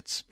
benefits.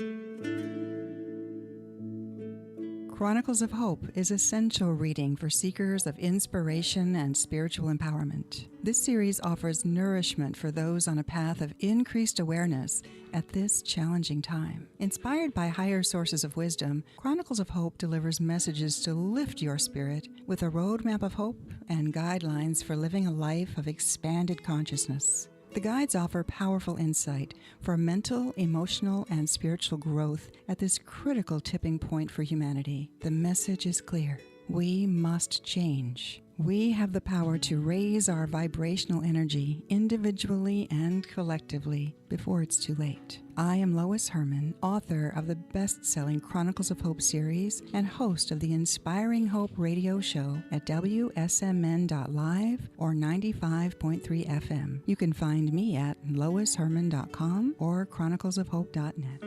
Chronicles of Hope is essential reading for seekers of inspiration and spiritual empowerment. This series offers nourishment for those on a path of increased awareness at this challenging time. Inspired by higher sources of wisdom, Chronicles of Hope delivers messages to lift your spirit with a roadmap of hope and guidelines for living a life of expanded consciousness. The guides offer powerful insight for mental, emotional, and spiritual growth at this critical tipping point for humanity. The message is clear. We must change. We have the power to raise our vibrational energy individually and collectively before it's too late. I am Lois Hermann, author of the best-selling Chronicles of Hope series and host of the Inspiring Hope radio show at WSMN.live or 95.3 FM. You can find me at loisherman.com or chroniclesofhope.net.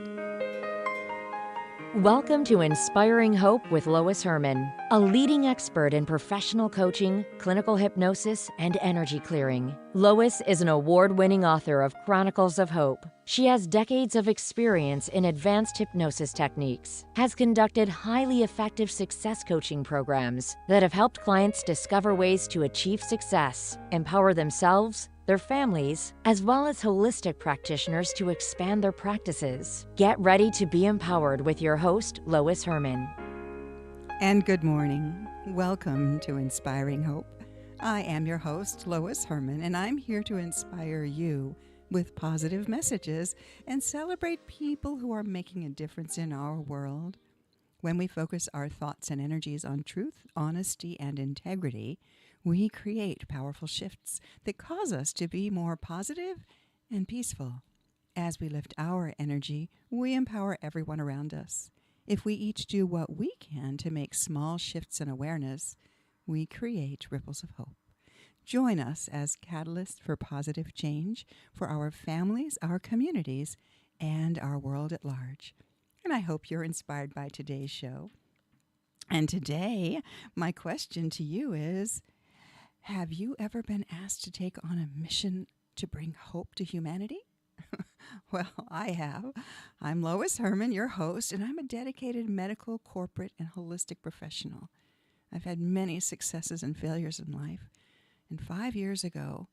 Welcome to Inspiring Hope with Lois Hermann, a leading expert in professional coaching, clinical hypnosis, and energy clearing. Lois is an award-winning author of Chronicles of Hope. She has decades of experience in advanced hypnosis techniques, has conducted highly effective success coaching programs that have helped clients discover ways to achieve success, empower themselves, their families, as well as holistic practitioners to expand their practices. Get ready to be empowered with your host, Lois Hermann. And good morning. Welcome to Inspiring Hope. I am your host, Lois Hermann, and I'm here to inspire you with positive messages and celebrate people who are making a difference in our world. When we focus our thoughts and energies on truth, honesty, and integrity, we create powerful shifts that cause us to be more positive and peaceful. As we lift our energy, we empower everyone around us. If we each do what we can to make small shifts in awareness, we create ripples of hope. Join us as catalysts for positive change for our families, our communities, and our world at large. And I hope you're inspired by today's show. And today, my question to you is, have you ever been asked to take on a mission to bring hope to humanity? Well, I have. I'm Lois Hermann, your host, and I'm a dedicated medical, corporate, and holistic professional. I've had many successes and failures in life. And 5 years ago,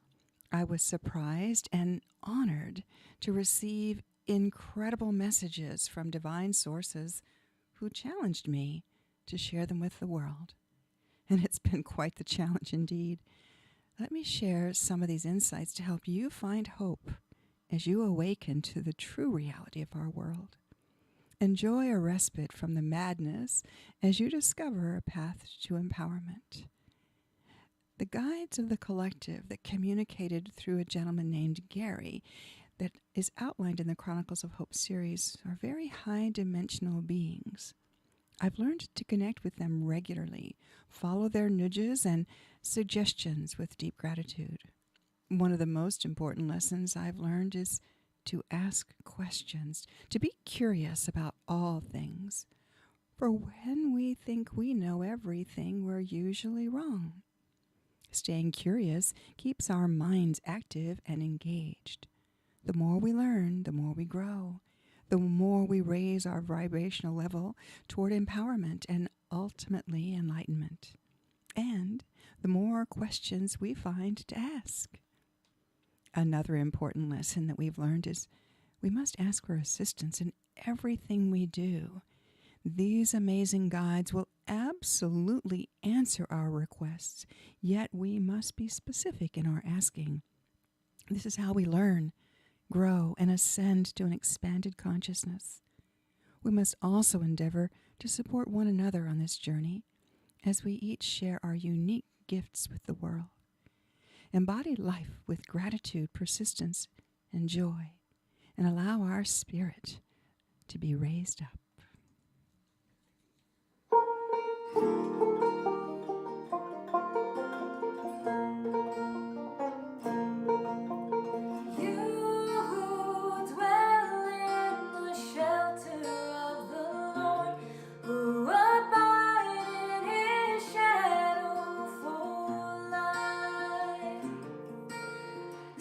I was surprised and honored to receive incredible messages from divine sources who challenged me to share them with the world. And it's been quite the challenge indeed. Let me share some of these insights to help you find hope as you awaken to the true reality of our world. Enjoy a respite from the madness as you discover a path to empowerment. The guides of the collective that communicated through a gentleman named Gary that is outlined in the Chronicles of Hope series are very high-dimensional beings. I've learned to connect with them regularly, follow their nudges and suggestions with deep gratitude. One of the most important lessons I've learned is to ask questions, to be curious about all things. For when we think we know everything, we're usually wrong. Staying curious keeps our minds active and engaged. The more we learn, the more we grow. The more we raise our vibrational level toward empowerment and ultimately enlightenment. And the more questions we find to ask. Another important lesson that we've learned is we must ask for assistance in everything we do. These amazing guides will absolutely answer our requests, yet we must be specific in our asking. This is how we learn, grow, and ascend to an expanded consciousness. We must also endeavor to support one another on this journey as we each share our unique gifts with the world. Embody life with gratitude, persistence, and joy, and allow our spirit to be raised up.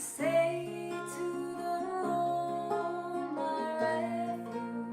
Say to the Lord, my refuge.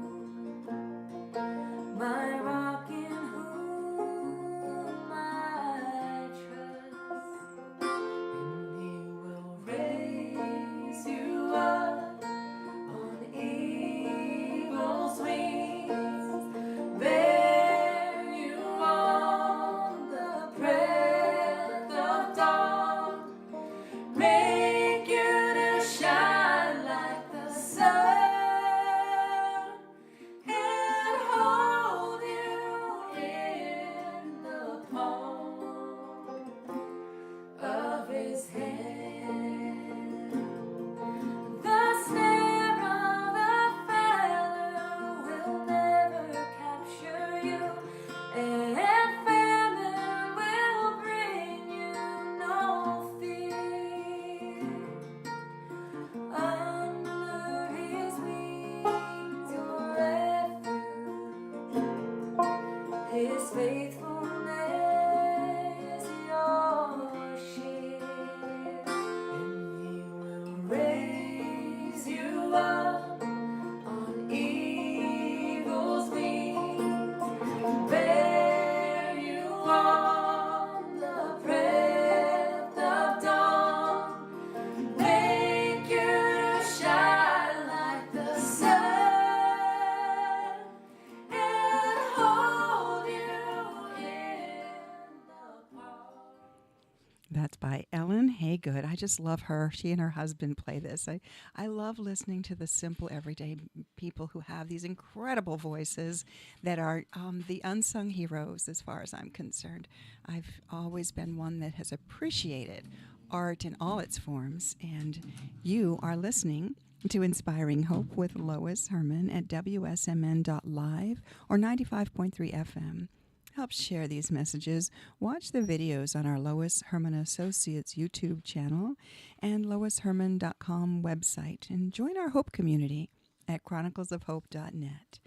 by Ellen Haygood. I just love her. She and her husband play this. I love listening to the simple, everyday people who have these incredible voices that are the unsung heroes as far as I'm concerned. I've always been one that has appreciated art in all its forms, and you are listening to Inspiring Hope with Lois Hermann at WSMN.live or 95.3 FM. Help share these messages. Watch the videos on our Lois Hermann Associates YouTube channel and loishermann.com website, and join our Hope community at chroniclesofhope.net.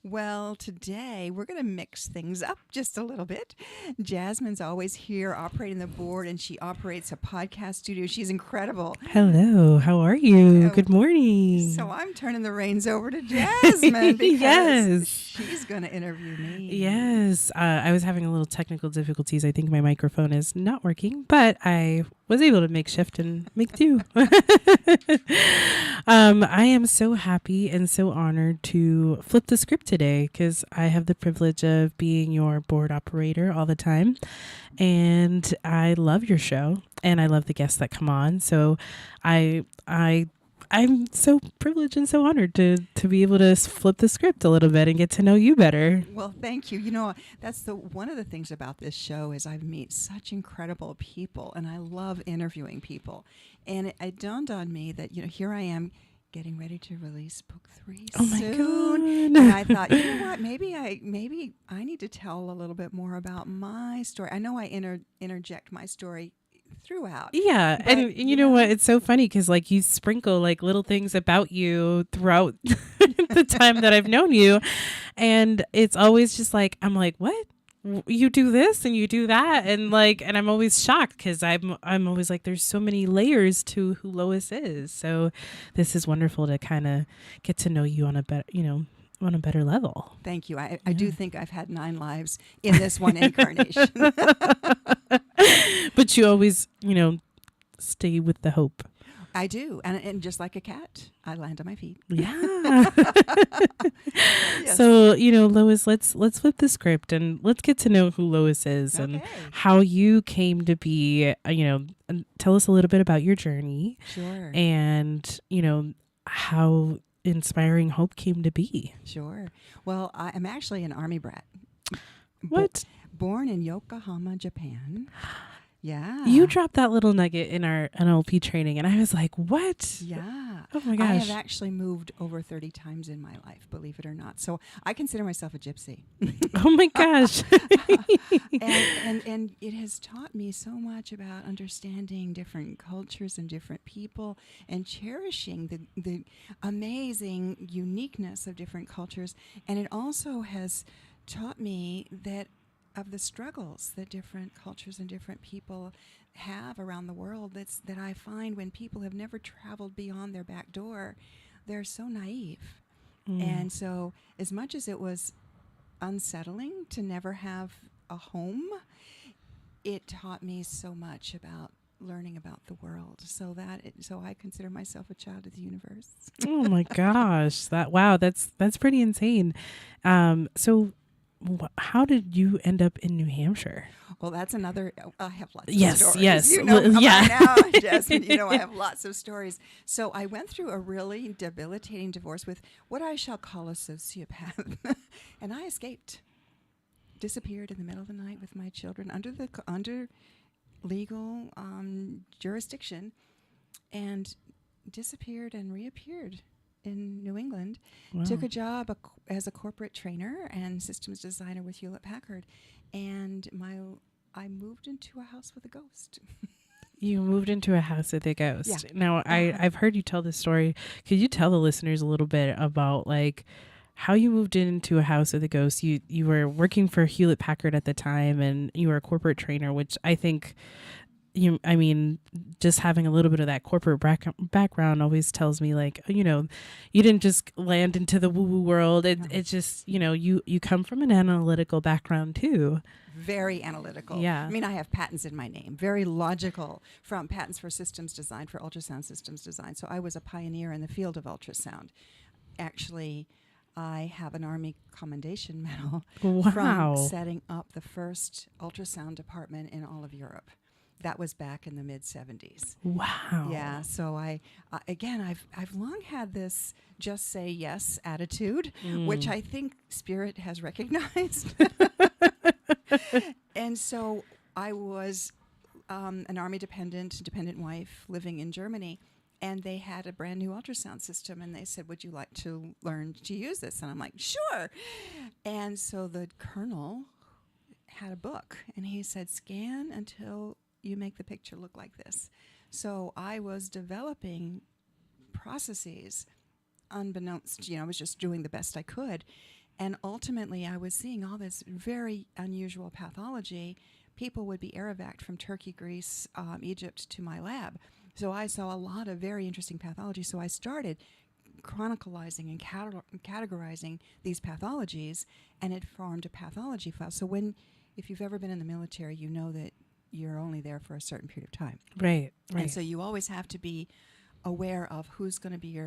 Well, today we're going to mix things up just a little bit. Jasmine's always here operating the board, and she operates a podcast studio. She's incredible. Hello, how are you? Good morning. So I'm turning the reins over to Jasmine because yes. she's going to interview me. Yes, I was having a little technical difficulties. I think my microphone is not working, but I was able to make shift and make do. I am so happy and so honored to flip the script today because I have the privilege of being your board operator all the time. And I love your show and I love the guests that come on. So I'm so privileged and so honored to be able to flip the script a little bit and get to know you better. Well, thank you. You know, that's one of the things about this show is I meet such incredible people, and I love interviewing people. And it dawned on me that, here I am getting ready to release book 3 soon. And I thought, you know what, maybe I need to tell a little bit more about my story. I know I interject my story throughout. Yeah. But, and you know what? It's so funny because you sprinkle little things about you throughout the time that I've known you. And it's always just I'm like, what? You do this and you do that. And and I'm always shocked because I'm always there's so many layers to who Lois is. So this is wonderful to kind of get to know you on a better, on a better level. Thank you. I do think I've had 9 lives in this one incarnation. But you always, stay with the hope. I do. And just like a cat, I land on my feet. Yeah. Yes. So, Lois, let's flip the script and let's get to know who Lois is and how you came to be, tell us a little bit about your journey. Sure. And, how Inspiring Hope came to be. Sure. Well, I'm actually an Army brat. What? Born in Yokohama, Japan. Yeah. You dropped that little nugget in our NLP training, and I was like, what? Yeah. Oh, my gosh. I have actually moved over 30 times in my life, believe it or not. So I consider myself a gypsy. Oh, my gosh. and it has taught me so much about understanding different cultures and different people and cherishing the amazing uniqueness of different cultures. And it also has taught me that of the struggles that different cultures and different people have around the world that I find when people have never traveled beyond their back door, they're so naive. And so as much as it was unsettling to never have a home, it taught me so much about learning about the world. So I consider myself a child of the universe. Oh my gosh. That's pretty insane. So how did you end up in New Hampshire? Well, that's another. I have lots of stories. Yes. You know, yeah. Now, Jasmine, I have lots of stories. So I went through a really debilitating divorce with what I shall call a sociopath, and I escaped. Disappeared in the middle of the night with my children under legal jurisdiction, and disappeared and reappeared in New England. Wow. Took a job as a corporate trainer and systems designer with Hewlett Packard, and I moved into a house with a ghost. You moved into a house with a ghost. Yeah. Now, I've heard you tell this story. Could you tell the listeners a little bit about how you moved into a house with a ghost? You were working for Hewlett Packard at the time, and you were a corporate trainer, which I think just having a little bit of that corporate background always tells me you didn't just land into the woo-woo world. It's just, you come from an analytical background too. Very analytical. Yeah. I mean, I have patents in my name. Very logical, from patents for systems design, for ultrasound systems design. So I was a pioneer in the field of ultrasound. Actually, I have an Army Commendation Medal from setting up the first ultrasound department in all of Europe. that was back in the mid 70s. Wow. Yeah. So I've long had this just say yes attitude, which I think Spirit has recognized. And so I was an Army dependent wife living in Germany, and they had a brand new ultrasound system, and they said, would you like to learn to use this? And I'm like, sure. And so the colonel had a book, and he said, scan until you make the picture look like this. So I was developing processes unbeknownst, I was just doing the best I could. And ultimately, I was seeing all this very unusual pathology. People would be air evac'd from Turkey, Greece, Egypt to my lab. So I saw a lot of very interesting pathology. So I started chronicalizing and categorizing these pathologies, and it formed a pathology file. So if you've ever been in the military, you know that you're only there for a certain period of time. Right. And so you always have to be aware of who's going to be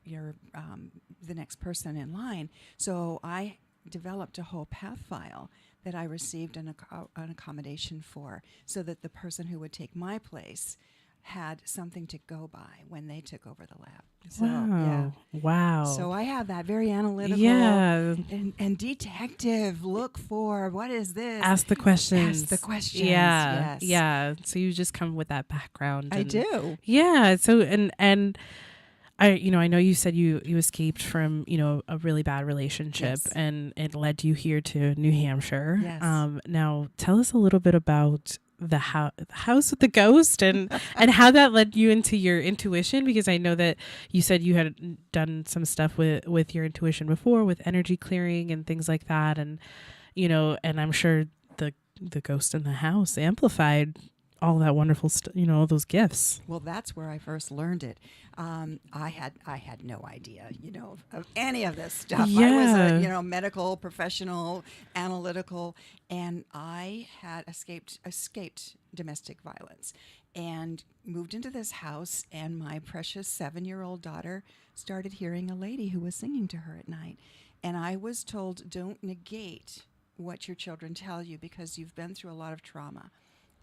the next person in line. So I developed a whole path file that I received an accommodation for, so that the person who would take my place had something to go by when they took over the lab. So, Wow. Wow. So I have that very analytical and detective look for, what is this? Ask the questions. Ask the questions. Yeah. Yes. Yeah. So you just come with that background. I do. Yeah. So, and I know you said you escaped from, a really bad relationship, Yes. and it led you here to New Hampshire. Yes. Now tell us a little bit about the house with the ghost and how that led you into your intuition, because I know that you said you had done some stuff with your intuition before, with energy clearing and things like that. And, and I'm sure the ghost in the house amplified all that wonderful all those gifts. Well, that's where I first learned it. I had no idea, of any of this stuff. Yeah. I was a, medical professional, analytical, and I had escaped domestic violence and moved into this house, and my precious 7-year-old daughter started hearing a lady who was singing to her at night. And I was told, don't negate what your children tell you, because you've been through a lot of trauma.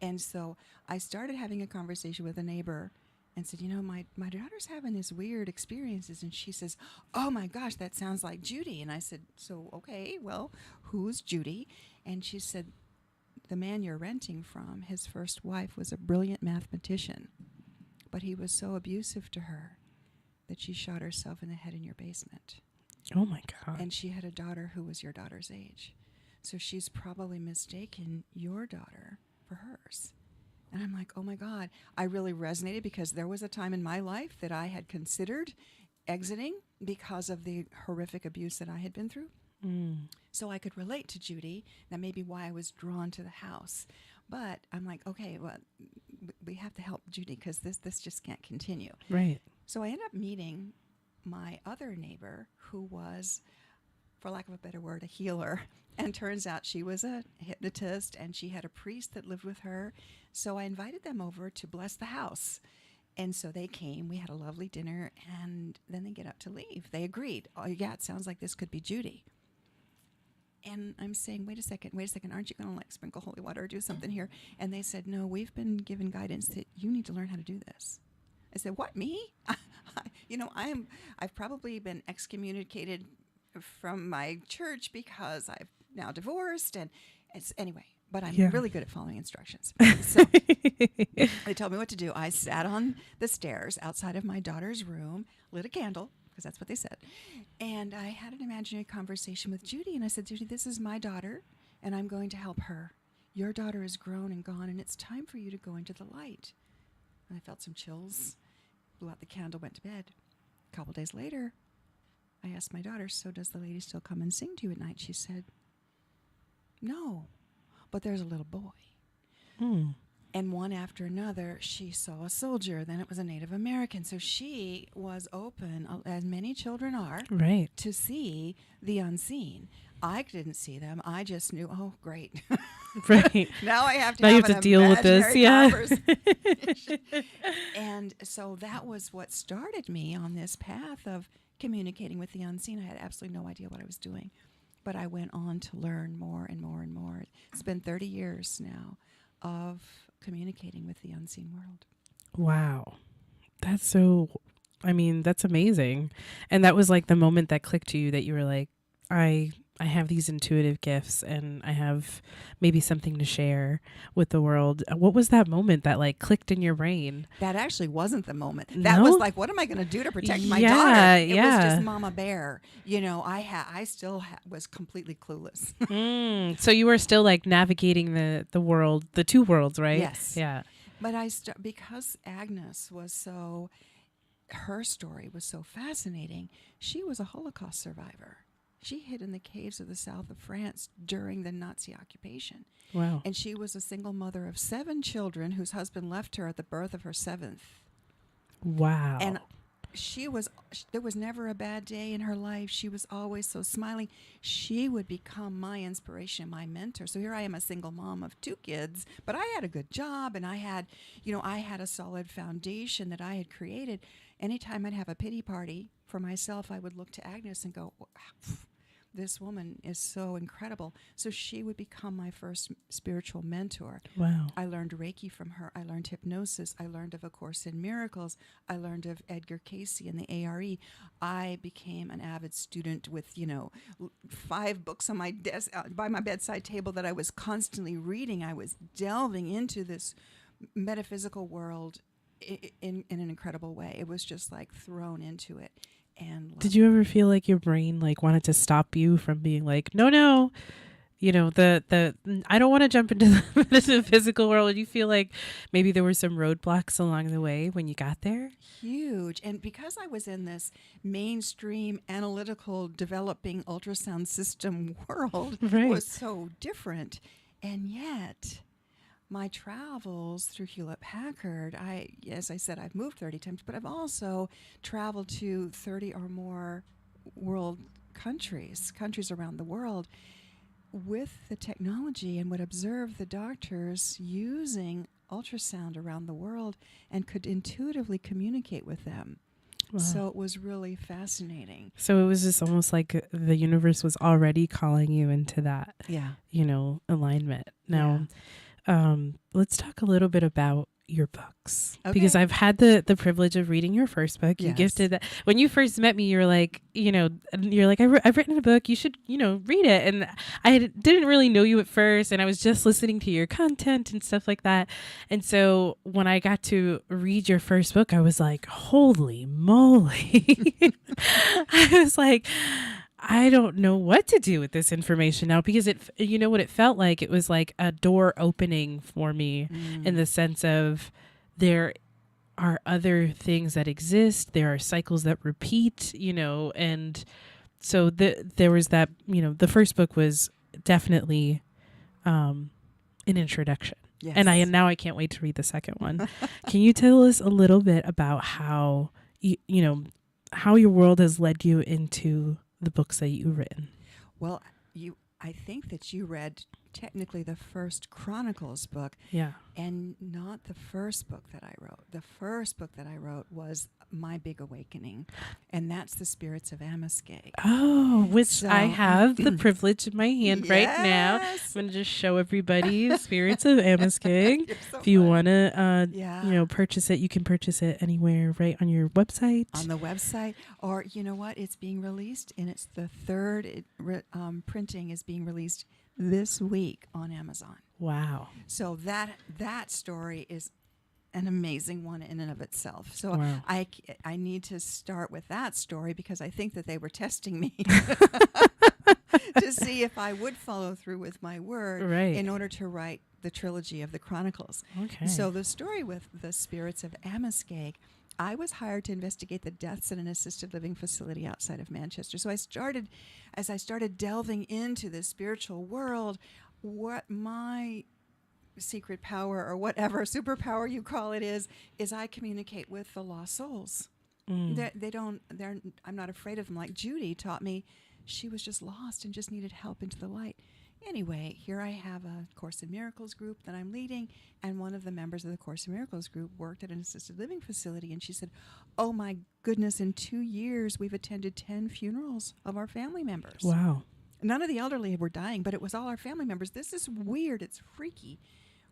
And so I started having a conversation with a neighbor and said, my daughter's having this weird experiences. And she says, oh my gosh, that sounds like Judy. And I said, so, okay, well, who's Judy? And she said, the man you're renting from, his first wife was a brilliant mathematician, but he was so abusive to her that she shot herself in the head in your basement. Oh my God. And she had a daughter who was your daughter's age. So she's probably mistaken your daughter for hers. And I'm like, oh my God. I really resonated, because there was a time in my life that I had considered exiting because of the horrific abuse that I had been through. So I could relate to Judy. That may be why I was drawn to the house. But I'm like, okay, well, we have to help Judy, because this just can't continue. Right. So I ended up meeting my other neighbor, who was, for lack of a better word, a healer. And turns out she was a hypnotist, and she had a priest that lived with her. So I invited them over to bless the house. And so they came. We had a lovely dinner, and then they get up to leave. They agreed. Oh, yeah, it sounds like this could be Judy. And I'm saying, wait a second, aren't you going to sprinkle holy water or do something here? And they said, no, we've been given guidance that you need to learn how to do this. I said, what, me? I've probably been excommunicated from my church because I've now divorced, and it's anyway, but I'm really good at following instructions. So they told me what to do. I sat on the stairs outside of my daughter's room, lit a candle, because that's what they said, and I had an imaginary conversation with Judy, and I said, Judy, this is my daughter, and I'm going to help her. Your daughter is grown and gone, and it's time for you to go into the light. And I felt some chills, blew out the candle, went to bed. A couple days later, I asked my daughter, so does the lady still come and sing to you at night? She said, no, but there's a little boy. And one after another, she saw a soldier. Then it was a Native American. So she was open, as many children are, Right. to see the unseen. I didn't see them. I just knew, oh, great. Right. Now I have to Now you have have to an deal with this. imaginary Yeah. conversation. And so that was what started me on this path of communicating with the unseen. I had absolutely no idea what I was doing, but I went on to learn more and more and more. It's been 30 years now of communicating with the unseen world. Wow. That's so, I mean, that's amazing. And that was like the moment that clicked to you that you were like, I have these intuitive gifts and I have maybe something to share with the world. What was that moment that like clicked in your brain? That actually wasn't the moment. That No? was like, what am I going to do to protect my Yeah, daughter? It was yeah. just Mama Bear. You know, I still was completely clueless. So you were still like navigating the world, the two worlds, right? Yes. Yeah. But because Agnes was so, her story was so fascinating. She was a Holocaust survivor. She hid in the caves of the south of France during the Nazi occupation. Wow. And she was a single mother of 7 children whose husband left her at the birth of her 7th. Wow. And there was never a bad day in her life. She was always so smiling. She would become my inspiration, my mentor. So here I am, a single mom of 2 kids, but I had a good job and I had a solid foundation that I had created. Anytime I'd have a pity party for myself, I would look to Agnes and go, this woman is so incredible. So she would become my first spiritual mentor. Wow. I learned Reiki from her. I learned hypnosis. I learned of A Course in Miracles. I learned of Edgar Cayce and the ARE. I became an avid student with, 5 books on my desk, by my bedside table that I was constantly reading. I was delving into this metaphysical world in an incredible way. It was just like thrown into it. And did you ever feel like your brain like wanted to stop you from being like, no, the I don't want to jump into the physical world? Did you feel like maybe there were some roadblocks along the way when you got there? Huge. And because I was in this mainstream analytical developing ultrasound system world, Right. it was so different. And yet my travels through Hewlett-Packard, as I said, I've moved 30 times, but I've also traveled to 30 or more world countries around the world with the technology, and would observe the doctors using ultrasound around the world and could intuitively communicate with them. Wow. So it was really fascinating. So it was just almost like the universe was already calling you into that, Yeah. alignment. Now, let's talk a little bit about your books, Okay. because I've had the privilege of reading your first book. You Yes. gifted that when you first met me. You're like, I've written a book. You should, read it. And I didn't really know you at first, and I was just listening to your content and stuff like that. And so when I got to read your first book, I was like, holy moly! I was like, I don't know what to do with this information now, because what it felt like? It was like a door opening for me in the sense of there are other things that exist. There are cycles that repeat, and so there was that, the first book was definitely an introduction. Yes. And now I can't wait to read the second one. Can you tell us a little bit about how, how your world has led you into the books that you've written? Well, I think that you read technically the first Chronicles book, Yeah. and not the first book that I wrote. The first book that I wrote was My Big Awakening, and that's The Spirits of Amaskeg. Oh, which So- I have the privilege in my hand right now. I'm Yes. going to just show everybody Spirits of Amaskeg. You're so If you funny. want to, Yeah. purchase it, you can purchase it anywhere right on your website. On the website, or you know what, it's being released, and it's the third printing is being released this week on Amazon. Wow. So that story is an amazing one in and of itself. So Wow. I need to start with that story, because I think that they were testing me to see if I would follow through with my word Right. in order to write the trilogy of the Chronicles. Okay. So the story with the Spirits of Amaskeg, I was hired to investigate the deaths in an assisted living facility outside of Manchester. So as I started delving into the spiritual world, what my secret power, or whatever superpower you call it, is I communicate with the lost souls. I'm not afraid of them. Like Judy taught me, she was just lost and just needed help into the light. Anyway, here I have a Course in Miracles group that I'm leading, and one of the members of the Course in Miracles group worked at an assisted living facility, and she said, oh my goodness, in 2 years we've attended 10 funerals of our family members. Wow. None of the elderly were dying, but it was all our family members. This is weird. It's freaky.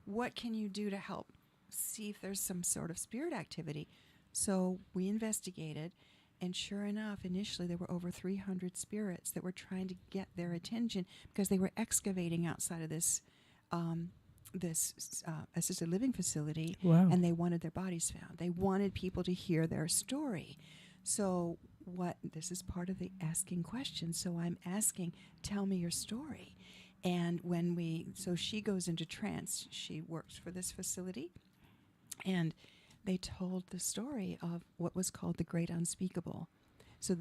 what can you do to help see if there's some sort of spirit activity? So we investigated, and sure enough, initially there were over 300 spirits that were trying to get their attention because they were excavating outside of this assisted living facility, Wow. and they wanted their bodies found. They wanted people to hear their story. So this is part of the asking questions. So I'm asking, tell me your story. And so she goes into trance. She works for this facility, and they told the story of what was called the Great Unspeakable. So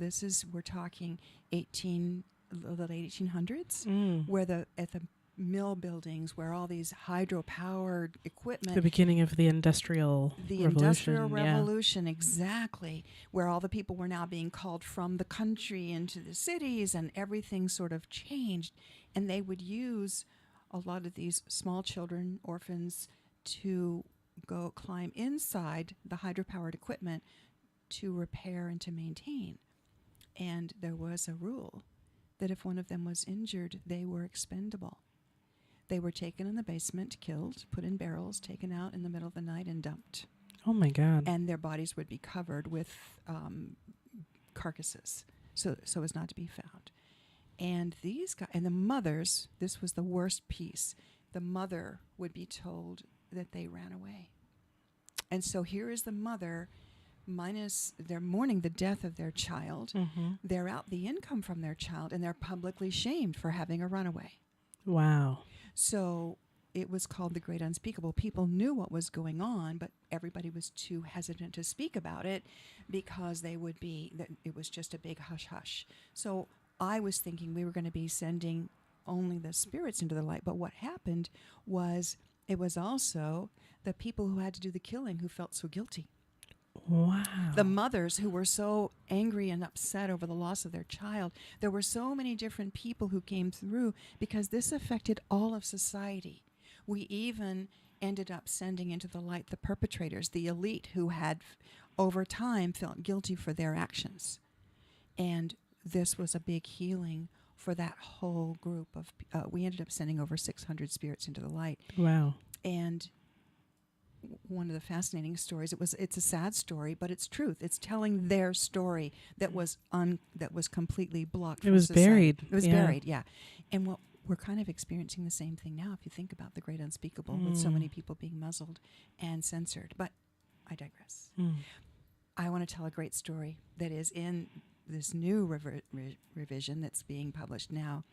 we're talking the late 1800s, where at the mill buildings, where all these hydro-powered equipment, The beginning of the Industrial Revolution. Exactly, where all the people were now being called from the country into the cities, and everything sort of changed. And they would use a lot of these small children, orphans, to go climb inside the hydro-powered equipment to repair and to maintain. And there was a rule that if one of them was injured, they were expendable. They were taken in the basement, killed, put in barrels, taken out in the middle of the night and dumped. Oh my God. And their bodies would be covered with carcasses, so as not to be found. And these guys, and the mothers, this was the worst piece. The mother would be told that they ran away. And so here is the mother, they're mourning the death of their child. Mm-hmm. They're out the income from their child, and they're publicly shamed for having a runaway. Wow. So it was called the Great Unspeakable. People knew what was going on, but everybody was too hesitant to speak about it because it was just a big hush-hush. So I was thinking we were going to be sending only the spirits into the light, but what happened was it was also the people who had to do the killing who felt so guilty. Wow. The mothers who were so angry and upset over the loss of their child. There were so many different people who came through because this affected all of society. We even ended up sending into the light the perpetrators, the elite who had over time felt guilty for their actions. And this was a big healing for that whole group of we ended up sending over 600 spirits into the light. Wow. And one of the fascinating stories, it's a sad story, but it's truth. It's telling their story that was completely blocked. It was society. buried. It was Yeah. buried, yeah. And what we're kind of experiencing the same thing now if you think about the Great Unspeakable, with so many people being muzzled and censored. But I digress. I want to tell a great story that is in this new revision that's being published now.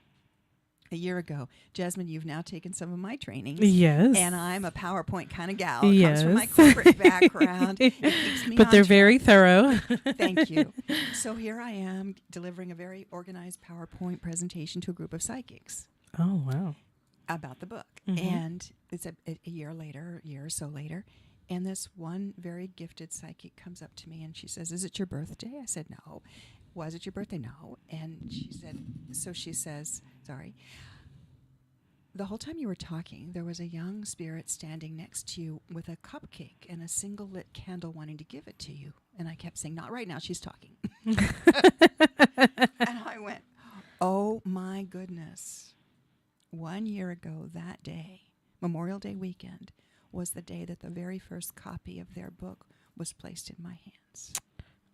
A year ago, Jasmine, you've now taken some of my trainings. Yes. And I'm a PowerPoint kind of gal. It Yes. comes from my corporate background. It keeps me But on they're track. very thorough. Thank you. So here I am delivering a very organized PowerPoint presentation to a group of psychics Oh, wow. about the book. Mhm. And it's a year or so later. And this one very gifted psychic comes up to me and she says, "Is it your birthday?" I said, "No." "Was it your birthday?" "No." And she says, sorry, "The whole time you were talking, there was a young spirit standing next to you with a cupcake and a single lit candle wanting to give it to you." And I kept saying, "Not right now, she's talking." And I went, oh my goodness. 1 year ago that day, Memorial Day weekend, was the day that the very first copy of their book was placed in my hands.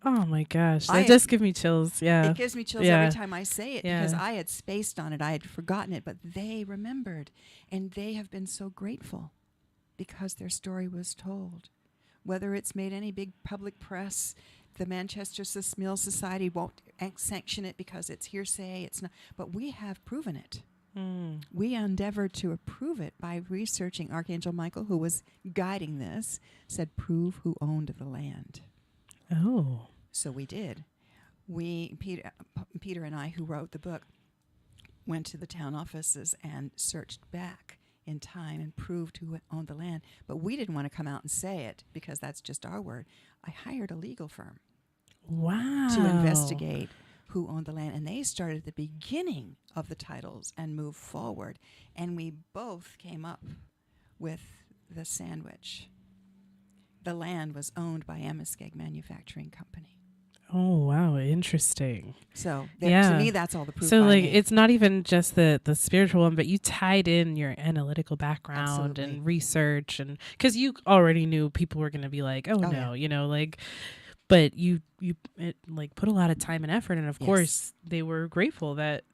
Oh my gosh. I That just give me chills. Yeah. It gives me chills Yeah. every time I say it Yeah. because I had spaced on it. I had forgotten it, but they remembered. And they have been so grateful because their story was told. Whether it's made any big public press, the Manchester Mill Society won't sanction it because it's hearsay. It's not, but we have proven it. We endeavored to approve it by researching. Archangel Michael, who was guiding this, said, "Prove who owned the land." Oh. So we did. Peter and I, who wrote the book, went to the town offices and searched back in time and proved who owned the land. But we didn't want to come out and say it because that's just our word. I hired a legal firm Wow. to investigate who owned the land. And they started at the beginning of the titles and moved forward. And we both came up with the sandwich. The land was owned by Amoskeag Manufacturing Company. Oh, wow. Interesting. So Yeah. to me, that's all the proof. So I like need. it's not even just the spiritual one, but you tied in your analytical background Absolutely. and research, and because you already knew people were going to be like, oh, Oh, no, yeah. like, but it, like put a lot of time and effort, and of Yes. course they were grateful that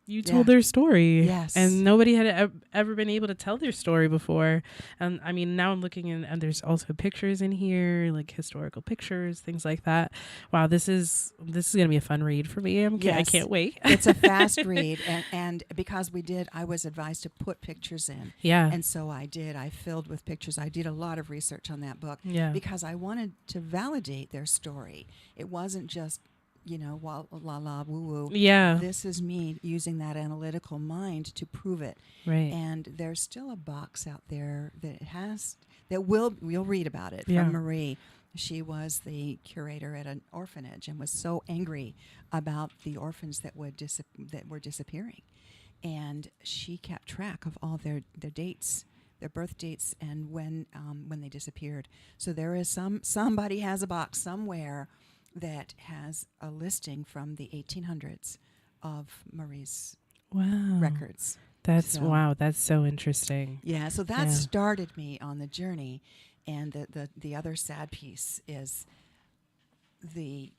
you Yeah. told their story. Yes. And nobody had ever been able to tell their story before. And I mean, now I'm looking in, and there's also pictures in here, like historical pictures, things like that. Wow, this is gonna be a fun read for me. I Yes. can't wait. It's a fast read, and because I was advised to put pictures in. Yeah. And so I did. I filled with pictures. I did a lot of research on that book Yeah. because I wanted to validate their story. It wasn't just, la la woo woo. Yeah. This is me using that analytical mind to prove it. Right. And there's still a box out there we'll read about it Yeah. from Marie. She was the curator at an orphanage and was so angry about the orphans that were disappearing. And she kept track of all their dates, their birth dates, and when they disappeared. So there is somebody has a box somewhere that has a listing from the 1800s of Marie's Wow. records. Wow. That's so interesting. Yeah, so that started me on the journey. And the other sad piece is the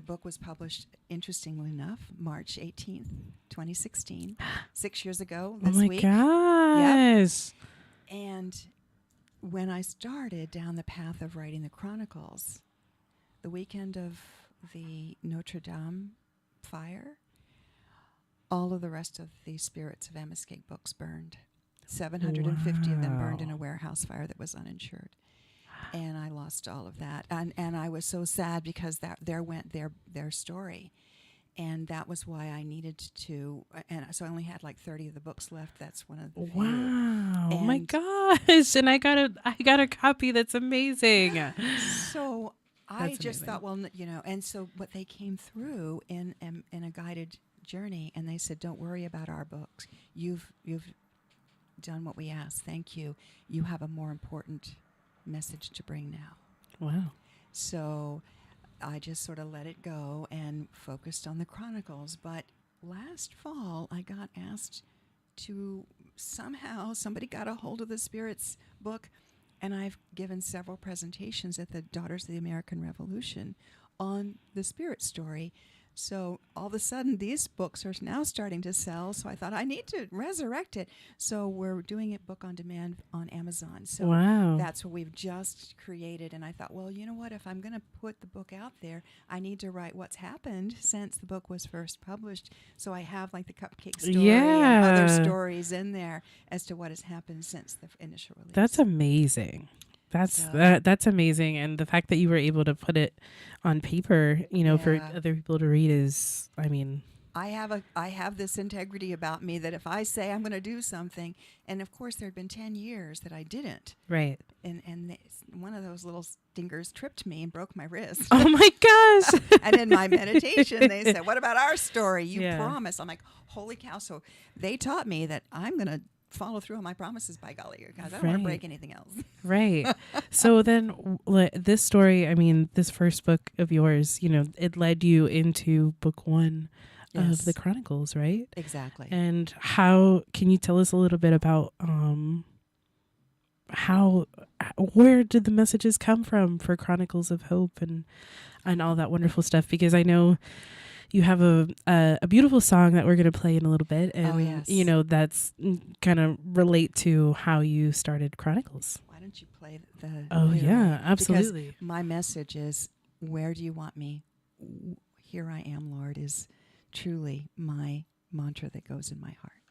book was published, interestingly enough, March 18th, 2016, 6 years ago this week. Oh my gosh. Yep. And when I started down the path of writing the Chronicles, the weekend of the Notre Dame fire, all of the rest of the Spirits of Amoskeag books burned. 750 of them burned in a warehouse fire that was uninsured. And I lost all of that. And I was so sad because there went their story. And that was why I needed to, and so I only had like 30 of the books left. That's one of the few. Wow. Oh my gosh. And I got a copy. That's amazing. So I That's just amazing. thought, well, and so what they came through in a guided journey, and they said, don't worry about our books. You've done what we asked. Thank you. You have a more important message to bring now. Wow. So I just sort of let it go and focused on the Chronicles. But last fall, I got asked to somebody got a hold of the Spirits book, and I've given several presentations at the Daughters of the American Revolution on the Spirit story. So all of a sudden, these books are now starting to sell. So I thought I need to resurrect it. So we're doing it book on demand on Amazon. So Wow. that's what we've just created. And I thought, well, you know what? If I'm going to put the book out there, I need to write what's happened since the book was first published. So I have like the cupcake story and other stories in there as to what has happened since the initial release. That's amazing. That's amazing, and the fact that you were able to put it on paper, for other people to read is, I mean, I have this integrity about me that if I say I'm going to do something, and of course there had been 10 years that I didn't, right? And one of those little stingers tripped me and broke my wrist. Oh my gosh! And in my meditation, they said, "What about our story? You promised." I'm like, "Holy cow!" So they taught me that I'm going to follow through on my promises, by golly, because I don't want to break anything else. Right. So then this story, I mean, this first book of yours, it led you into book one of the Chronicles, right? Exactly. And how, can you tell us a little bit about where did the messages come from for Chronicles of Hope and all that wonderful stuff? Because I know you have a beautiful song that we're going to play in a little bit. And, that's kind of relate to how you started Chronicles. Why don't you play the... Oh, yeah, absolutely. Because my message is, where do you want me? Here I am, Lord, is truly my mantra that goes in my heart.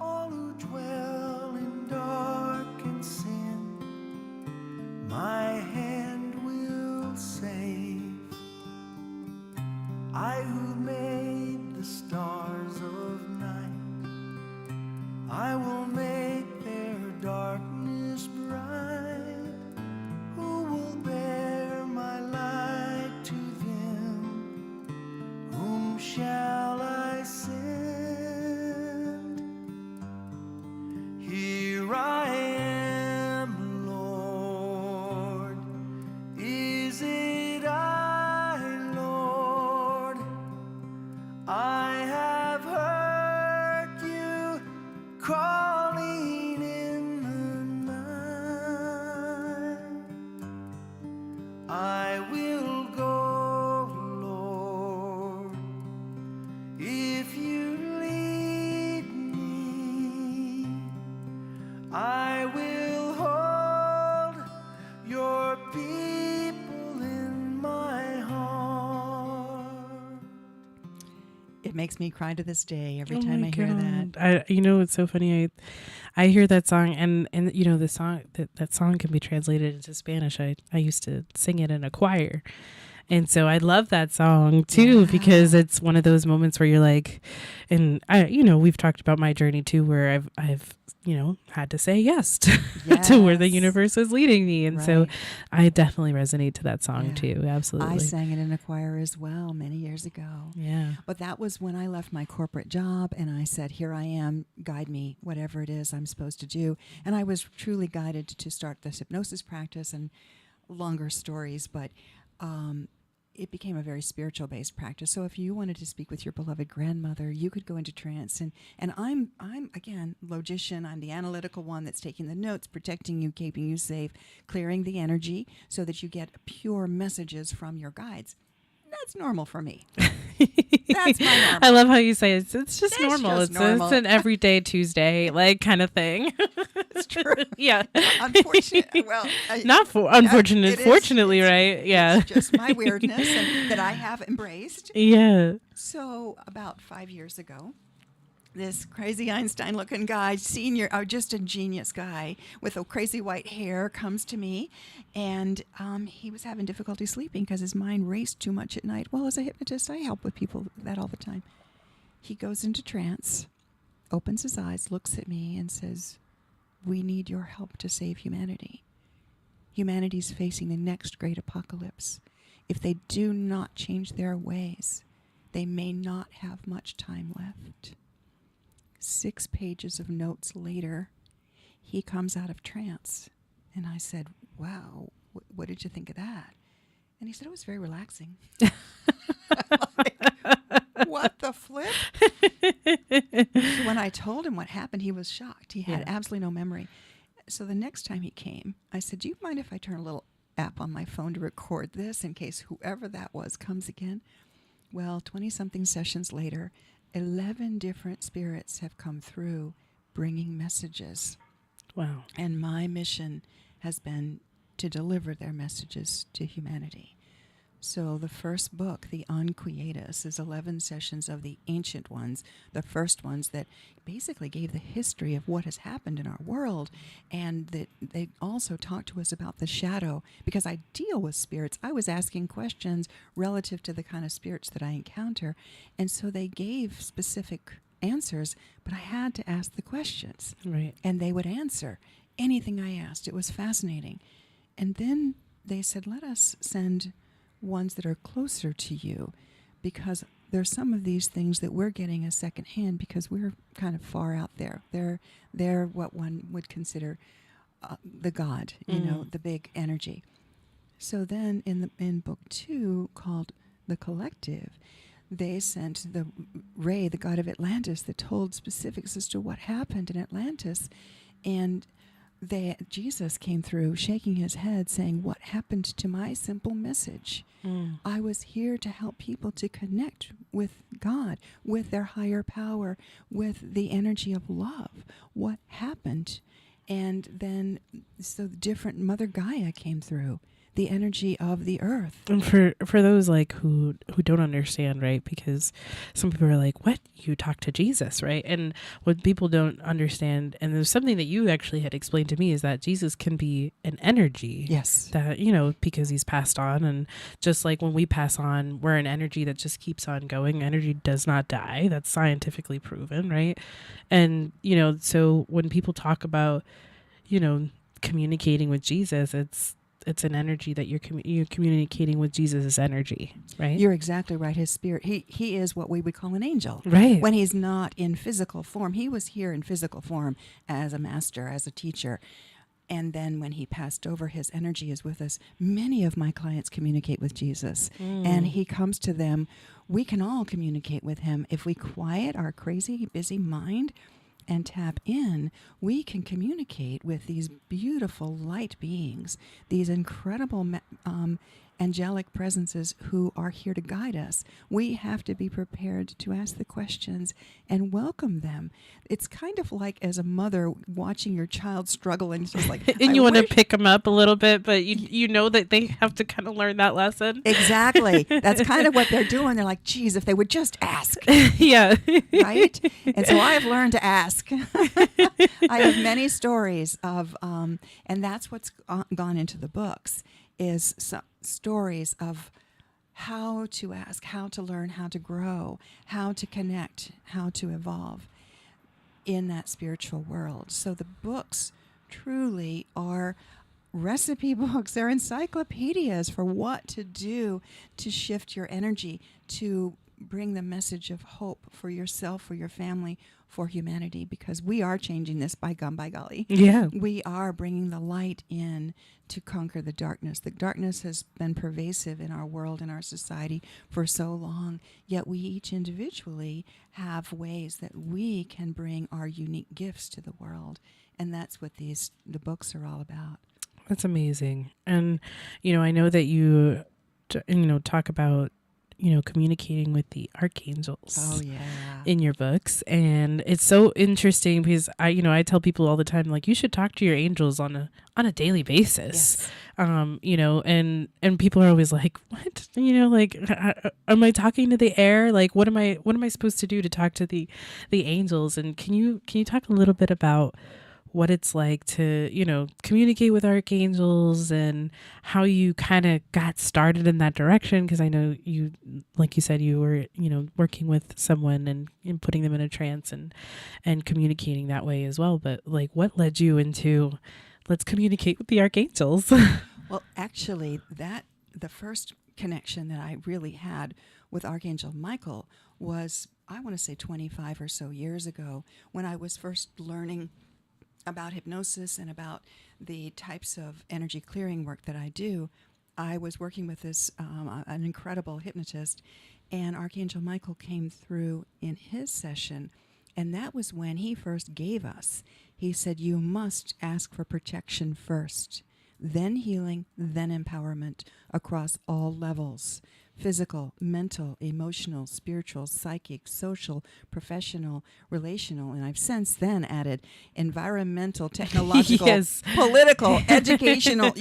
All who dwell in dark and sin, my hand will save. I who made the stars of night, I will make their darkness bright. Who will bear my light to them? Whom shall I send? Here I am, Lord. Is it I? makes me cry to this day every Oh time my I hear that. it's so funny. I hear that song, and the song that song can be translated into Spanish. I used to sing it in a choir, and so I love that song too, because it's one of those moments where you're like, and we've talked about my journey too, where I've had to say yes to, to where the Yes. universe is leading me, and so Right. I definitely resonate to that song Yeah. too. Absolutely. I sang it in a choir as well many years ago. Yeah. But that was when I left my corporate job and I said, here I am, guide me, whatever it is I'm supposed to do. And I was truly guided to start this hypnosis practice, and longer stories, but it became a very spiritual based practice. So if you wanted to speak with your beloved grandmother, you could go into trance, and I'm again logician. I'm the analytical one that's taking the notes, protecting you, keeping you safe, clearing the energy so that you get pure messages from your guides. That's normal for me. That's my normal. I love how you say it's just It's normal. just It's normal. an everyday Tuesday like kind of thing. It's true. Yeah. Unfortunate. Well, Not unfortunate. it is. Fortunately, right? Yeah. It's just my weirdness and that I have embraced. Yeah. So about 5 years ago, this crazy Einstein-looking guy, just a genius guy with a crazy white hair, comes to me, and he was having difficulty sleeping because his mind raced too much at night. Well, as a hypnotist, I help with people with that all the time. He goes into trance, opens his eyes, looks at me, and says, "We need your help to save humanity. Humanity's facing the next great apocalypse. If they do not change their ways, they may not have much time left." 6 pages of notes later, he comes out of trance. And I said, "Wow, what did you think of that?" And he said, "It was very relaxing." Like, what the flip? When I told him what happened, he was shocked. He had absolutely no memory. So the next time he came, I said, "Do you mind if I turn a little app on my phone to record this in case whoever that was comes again?" Well, 20-something sessions later, 11 different spirits have come through bringing messages. Wow. And my mission has been to deliver their messages to humanity. So the first book, The Unquietus, is 11 sessions of the ancient ones, the first ones that basically gave the history of what has happened in our world, and that they also talked to us about the shadow. Because I deal with spirits, I was asking questions relative to the kind of spirits that I encounter, and so they gave specific answers, but I had to ask the questions. Right. And they would answer anything I asked. It was fascinating. And then they said, let us send ones that are closer to you, because there's some of these things that we're getting a second hand because we're kind of far out there. They're what one would consider the God, the big energy. So then in book 2, called The Collective, they sent the Ray, the god of Atlantis, that told specifics as to what happened in Atlantis. And Jesus came through shaking his head saying, "What happened to my simple message? I was here to help people to connect with God, with their higher power, with the energy of love. What happened?" And then so different Mother Gaia came through, the energy of the earth. And for those like who don't understand, right? Because some people are like, "What? You talk to Jesus, right?" And what people don't understand, and there's something that you actually had explained to me, is that Jesus can be an energy. Yes. That, because he's passed on, and just like when we pass on, we're an energy that just keeps on going. Energy does not die. That's scientifically proven, right? And, so when people talk about, communicating with Jesus, it's an energy that you're communicating with Jesus' energy, right? You're exactly right. His spirit, he is what we would call an angel. Right. When he's not in physical form. He was here in physical form as a master, as a teacher. And then when he passed over, his energy is with us. Many of my clients communicate with Jesus, and he comes to them. We can all communicate with him. If we quiet our crazy, busy mind and tap in, we can communicate with these beautiful light beings, these incredible angelic presences who are here to guide us. We have to be prepared to ask the questions and welcome them. It's kind of like as a mother watching your child struggle, and it's just like, and you want to pick them up a little bit, but you know that they have to kind of learn that lesson. Exactly. That's kind of what they're doing. They're like, geez, if they would just ask. Yeah. Right? And so I have learned to ask. I have many stories of, and that's what's gone into the books, is stories of how to ask, how to learn, how to grow, how to connect, how to evolve in that spiritual world. So the books truly are recipe books. They're encyclopedias for what to do to shift your energy, to bring the message of hope for yourself, for your family, for humanity, because we are changing this by golly. Yeah. We are bringing the light in to conquer the darkness. The darkness has been pervasive in our world and our society for so long, yet we each individually have ways that we can bring our unique gifts to the world. And that's what the books are all about. That's amazing. And, I know that you talk about, communicating with the archangels. Oh, yeah. In your books. And it's so interesting because I tell people all the time, like, you should talk to your angels on a daily basis. Yes. And people are always like, what? Am I talking to the air? Like, what am I supposed to do to talk to the angels? And can you talk a little bit about what it's like to, communicate with archangels and how you kind of got started in that direction? Because I know you, like you said, you were, working with someone and putting them in a trance and communicating that way as well. But like, what led you into let's communicate with the archangels? Well, actually, the first connection that I really had with Archangel Michael was, I want to say 25 or so years ago, when I was first learning about hypnosis and about the types of energy clearing work that I do. I was working with this an incredible hypnotist, and Archangel Michael came through in his session, and that was when he first gave us. He said, you must ask for protection first, then healing, then empowerment across all levels. Physical, mental, emotional, spiritual, psychic, social, professional, relational, and I've since then added environmental, technological, yes. political, educational,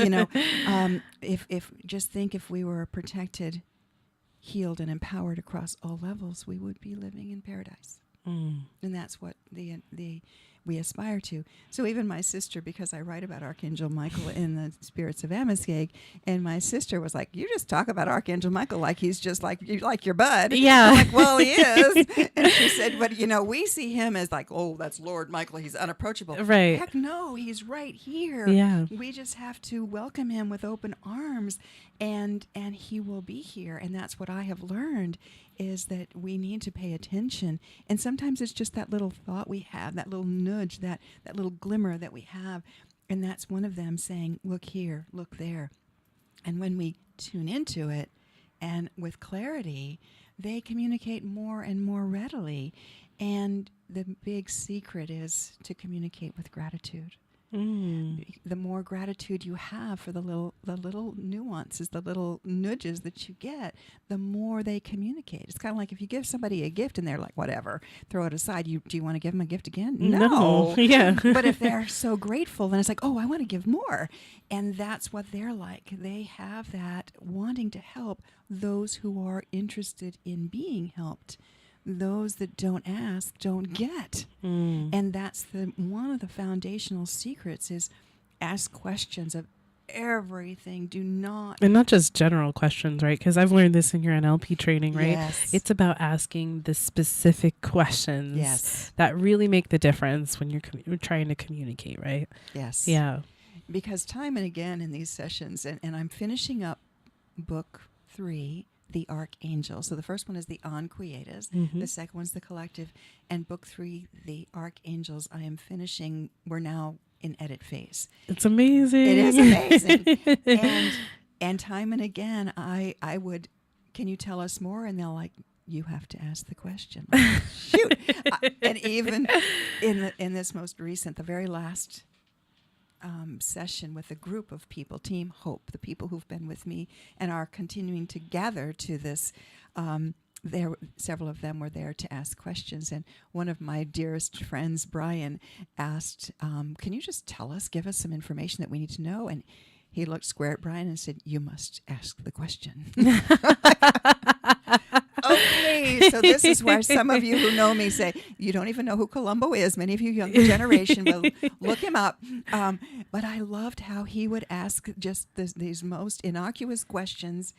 if just think if we were protected, healed, and empowered across all levels, we would be living in paradise. And that's what we aspire to. So even my sister, because I write about Archangel Michael in the Spirits of Amoskeag, and my sister was like, you just talk about Archangel Michael like he's just like your bud. Yeah. I'm like, well, he is. And she said, but we see him as like, oh, that's Lord Michael. He's unapproachable. Right. Heck no, he's right here. Yeah. We just have to welcome him with open arms, and he will be here. And that's what I have learned, is that we need to pay attention. And sometimes it's just that little thought we have, that little nudge, that little glimmer that we have. And that's one of them saying, look here, look there. And when we tune into it and with clarity, they communicate more and more readily. And the big secret is to communicate with gratitude. The more gratitude you have for the little nuances, the little nudges that you get, the more they communicate. It's kind of like if you give somebody a gift and they're like, whatever, throw it aside. Do you want to give them a gift again? No. Yeah. But if they're so grateful, then it's like, oh, I want to give more. And that's what they're like. They have that wanting to help those who are interested in being helped. Those that don't ask don't get. And that's one of the foundational secrets, is ask questions of everything. And not just general questions, right? Because I've learned this in your NLP training, right? Yes. It's about asking the specific questions Yes. that really make the difference when you're trying to communicate, right? Yes. Yeah. Because time and again in these sessions, and I'm finishing up book 3, the Archangels. So the first one is the Unquietas. The second one's the Collective. And book 3, the Archangels, I am finishing. We're now in edit phase. It's amazing. It is amazing. and time and again, I would, can you tell us more? And they're like, you have to ask the question. Like, shoot. And even in this most recent, the very last session with a group of people, Team Hope, the people who've been with me and are continuing to gather to this. Several of them were there to ask questions, and one of my dearest friends, Brian, asked, "Can you just give us some information that we need to know?" And he looked square at Brian and said, "You must ask the question." Okay, so this is where some of you who know me say, you don't even know who Columbo is. Many of you younger generation will look him up. But I loved how he would ask just these most innocuous questions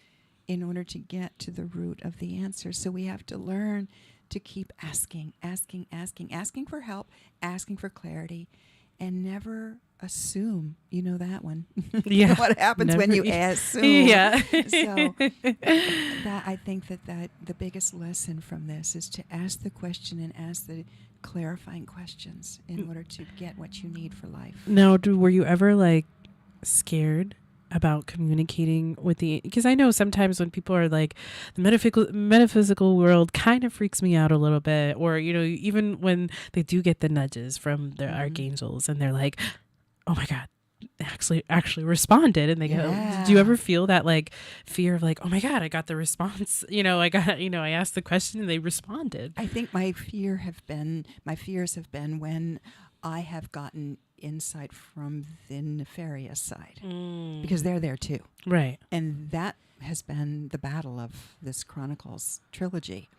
in order to get to the root of the answer. So we have to learn to keep asking for help, asking for clarity, and never assume. You know that one. Yeah. What happens when you assume. Yeah. So I think that the biggest lesson from this is to ask the question and ask the clarifying questions in order to get what you need for life. Now, were you ever like scared about communicating with because I know sometimes when people are like, the metaphysical world kind of freaks me out a little bit, or, you know, even when they do get the nudges from their archangels and they're like, oh my God, actually responded, and they go, do you ever feel that like fear of like, oh my God, I got the response, I asked the question and they responded? I think my fears have been when I have gotten insight from the nefarious side, because they're there too. Right. And that has been the battle of this Chronicles trilogy,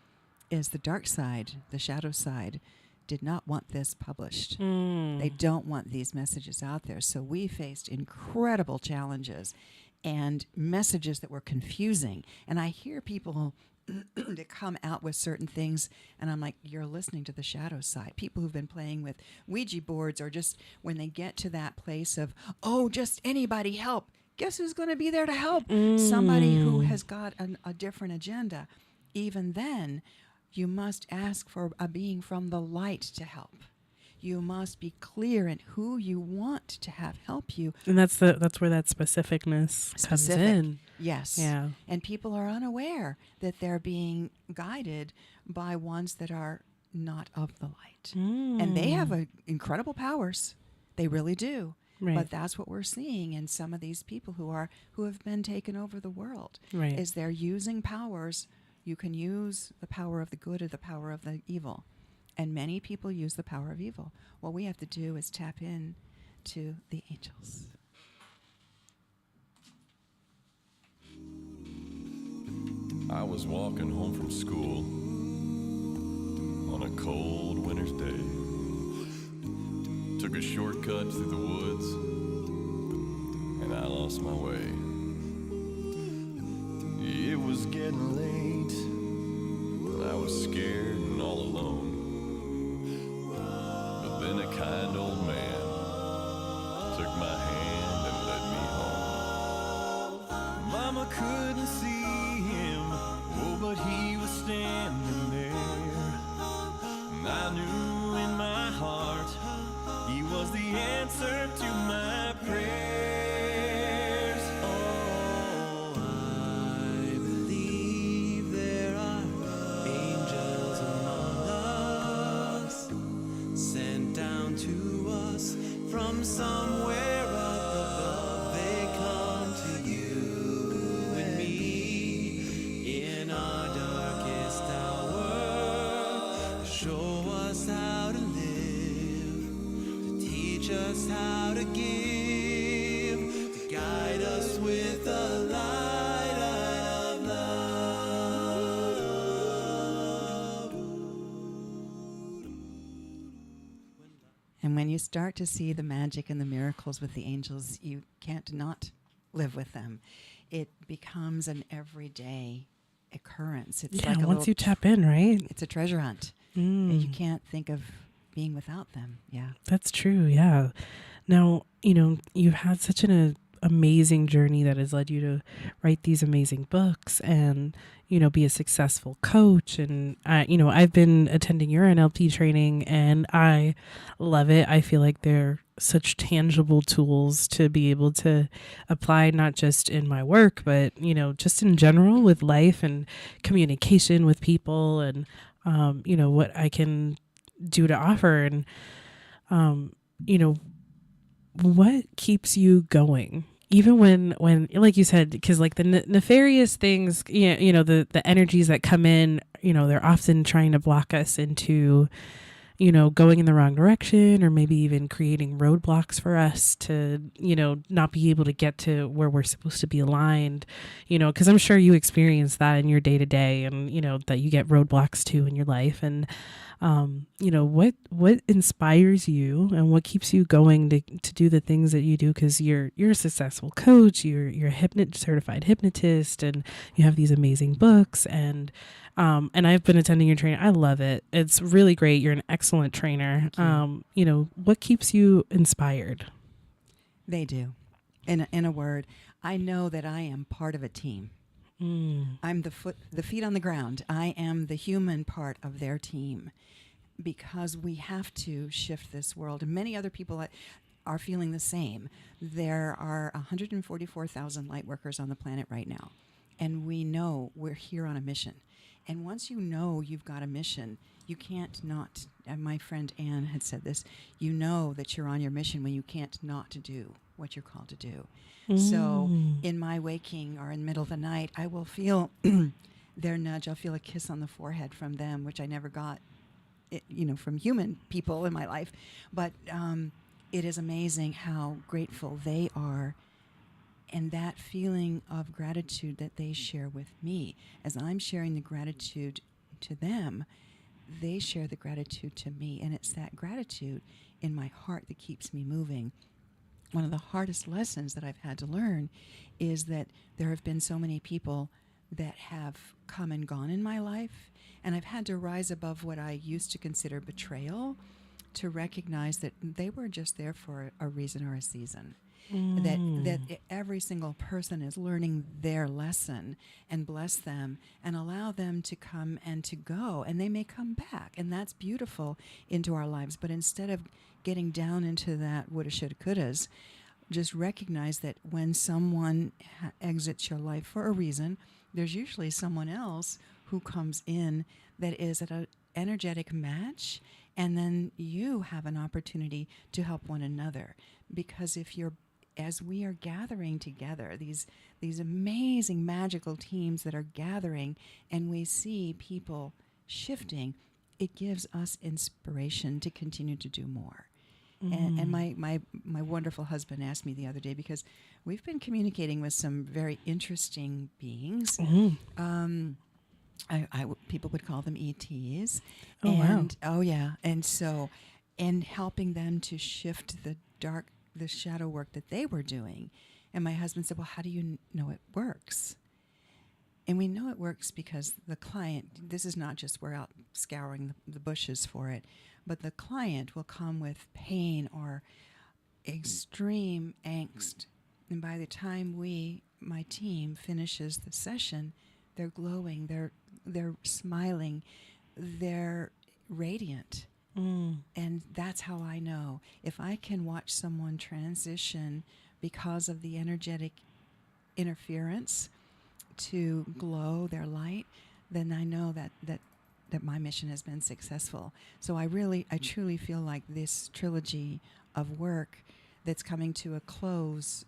is the dark side, the shadow side, did not want this published. They don't want these messages out there. So we faced incredible challenges and messages that were confusing. And I hear people to come out with certain things, and I'm like, you're listening to the shadow side. People who've been playing with Ouija boards, or just when they get to that place of, oh, just anybody help. Guess who's going to be there to help? Somebody who has got a different agenda. Even then, you must ask for a being from the light to help. You must be clear in who you want to have help you. And that's where that specificness comes in. Yes. Yeah. And people are unaware that they're being guided by ones that are not of the light. And they have incredible powers. They really do. Right. But that's what we're seeing in some of these people who have been taken over the world. Right. Is they're using powers. You can use the power of the good or the power of the evil. And many people use the power of evil. What we have to do is tap in to the angels. I was walking home from school on a cold winter's day. Took a shortcut through the woods, and I lost my way. It was getting late, and I was scared and all alone. But then a kind old man took my hand and led me home. Mama couldn't see him, oh, but he was standing there. And I knew in my heart he was the answer to my prayers. Oh, I believe there are angels among us, sent down to us from somewhere up above. They come to you and me in our darkest hour, to show us how to live, to teach us how to give, to guide us with the light of love. And when you start to see the magic and the miracles with the angels, you can't not live with them. It becomes an everyday occurrence. It's like once you tap in, right? it's a treasure hunt. And you can't think of being without them. Yeah. That's true. Yeah. Now, you've had such an amazing journey that has led you to write these amazing books and, be a successful coach. And, I've been attending your NLP training and I love it. I feel like they're such tangible tools to be able to apply, not just in my work, but, just in general with life and communication with people and, what I can do to offer. And, what keeps you going? Even when, like you said, because like the nefarious things, the energies that come in, they're often trying to block us into, going in the wrong direction, or maybe even creating roadblocks for us to, not be able to get to where we're supposed to be aligned, because I'm sure you experience that in your day to day, and, that you get roadblocks too in your life. And, what inspires you and what keeps you going to do the things that you do? Because you're a successful coach, you're a certified hypnotist, and you have these amazing books, and I've been attending your training. I love it. It's really great. You're an excellent trainer. What keeps you inspired? They do. In a word, I know that I am part of a team. I'm the feet on the ground. I am the human part of their team, because we have to shift this world. And many other people are feeling the same. There are 144,000 light workers on the planet right now, and we know we're here on a mission. And once you know you've got a mission, you can't not. And my friend Anne had said this. You know that you're on your mission when you can't not to do what you're called to do. So in my waking or in the middle of the night, I will feel their nudge. I'll feel a kiss on the forehead from them, which I never got, from human people in my life. But it is amazing how grateful they are, and that feeling of gratitude that they share with me. As I'm sharing the gratitude to them, they share the gratitude to me. And it's that gratitude in my heart that keeps me moving. One of the hardest lessons that I've had to learn is that there have been so many people that have come and gone in my life, and I've had to rise above what I used to consider betrayal to recognize that they were just there for a reason or a season. That every single person is learning their lesson, and bless them and allow them to come and to go, and they may come back, and that's beautiful, into our lives. But instead of getting down into that woulda, shoulda, couldas, just recognize that when someone exits your life for a reason, there's usually someone else who comes in that is at an energetic match, and then you have an opportunity to help one another. Because as we are gathering together, these amazing magical teams that are gathering, and we see people shifting, it gives us inspiration to continue to do more. And my wonderful husband asked me the other day, because we've been communicating with some very interesting beings. People would call them ETs. Oh, wow. Oh, yeah. And so, and helping them to shift the shadow work that they were doing. And my husband said, well, how do you know it works? And we know it works because the client, this is not just we're out scouring the bushes for it, but the client will come with pain or extreme angst. And by the time my team finishes the session, they're glowing, they're smiling, they're radiant. And that's how I know. If I can watch someone transition because of the energetic interference to glow their light, then I know that my mission has been successful. So I truly feel like this trilogy of work that's coming to a close,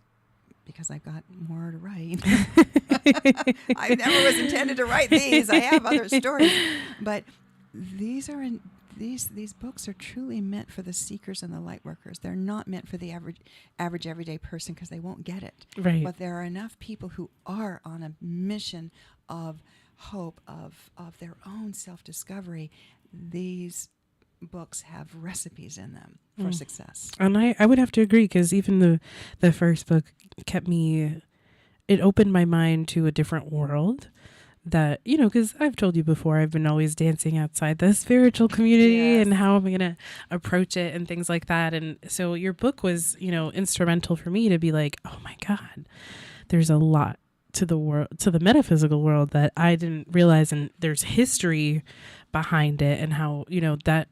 because I've got more to write. I never was intended to write these. I have other stories, but these books are truly meant for the seekers and the light workers. They're not meant for the average everyday person, because they won't get it. Right. But there are enough people who are on a mission of hope, of their own self-discovery. These books have recipes in them for success. And I would have to agree, because even the first book it opened my mind to a different world that, because I've told you before, I've been always dancing outside the spiritual community. Yes. And how I'm going to approach it and things like that. And so your book was, instrumental for me to be like, oh my God, there's a lot to the world, to the metaphysical world, that I didn't realize. And there's history behind it, and how, that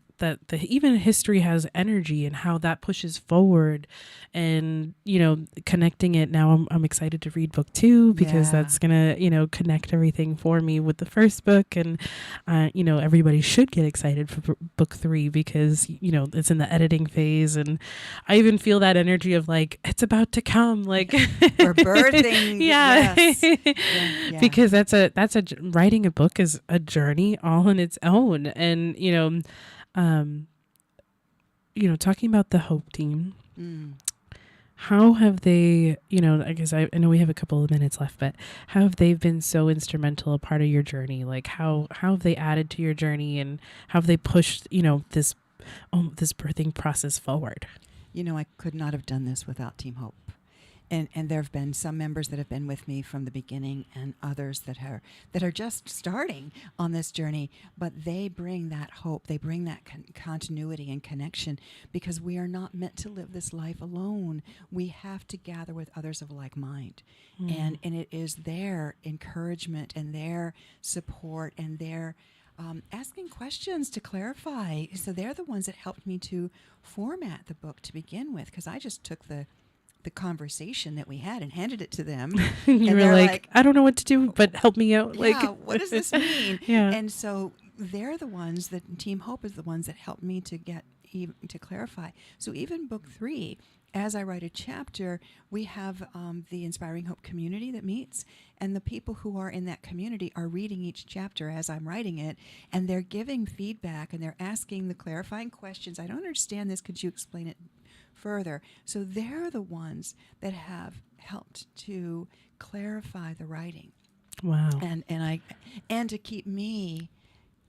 even history has energy and how that pushes forward, and connecting it. Now I'm excited to read book 2 because Yeah. that's gonna connect everything for me with the first book, and everybody should get excited for book 3 because it's in the editing phase, and I even feel that energy of like it's about to come, like We're birthing. yeah. Yes. Yeah. Because writing a book is a journey all on its own. And talking about the Hope team, how have they, I guess I know we have a couple of minutes left, but how have they been so instrumental, a part of your journey? Like how have they added to your journey, and how have they pushed this birthing process forward? I could not have done this without Team Hope. And there have been some members that have been with me from the beginning, and others that are just starting on this journey. But they bring that hope. They bring that continuity and connection, because we are not meant to live this life alone. We have to gather with others of like mind, and it is their encouragement and their support and their asking questions to clarify. So they're the ones that helped me to format the book to begin with, because I just took the conversation that we had and handed it to them. You were like, I don't know what to do, but help me out. Yeah, Like, what does this mean? Yeah. And so they're the ones that Team Hope is the ones that helped me to get to clarify. So even book 3, as I write a chapter, we have the Inspiring Hope community that meets, and the people who are in that community are reading each chapter as I'm writing it, and they're giving feedback, and they're asking the clarifying questions. I don't understand this. Could you explain it further? So they're the ones that have helped to clarify the writing. Wow. And to keep me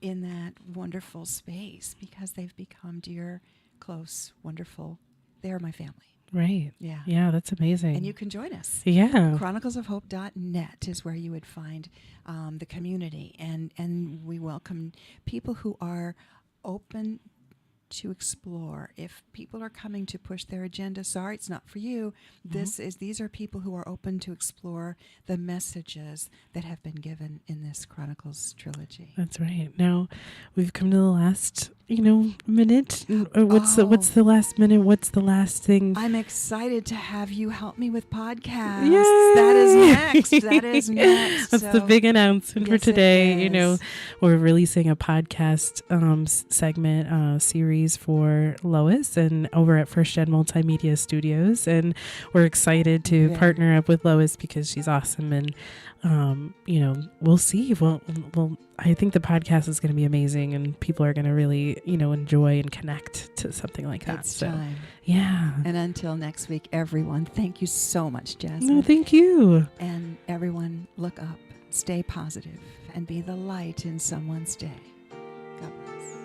in that wonderful space, because they've become dear, close, wonderful. They're my family. Right. Yeah. Yeah, that's amazing. And you can join us. Yeah. chroniclesofhope.net is where you would find the community, and we welcome people who are open to explore. If people are coming to push their agenda, sorry, it's not for you. These are people who are open to explore the messages that have been given in this Chronicles trilogy. That's right. Now we've come to the last, minute. What's the last minute? What's the last thing? I'm excited to have you help me with podcasts. Yay! That is next. That is next. That's the big announcement for Yes, it today. is. We're releasing a podcast segment series for Lois and over at First Gen Multimedia Studios, and we're excited to partner up with Lois because she's awesome, and we'll see. Well, I think the podcast is going to be amazing, and people are going to really, enjoy and connect to something like that. It's time. Yeah. And until next week, everyone, thank you so much, Jasmine. No, thank you. And everyone, look up, stay positive, and be the light in someone's day. God bless.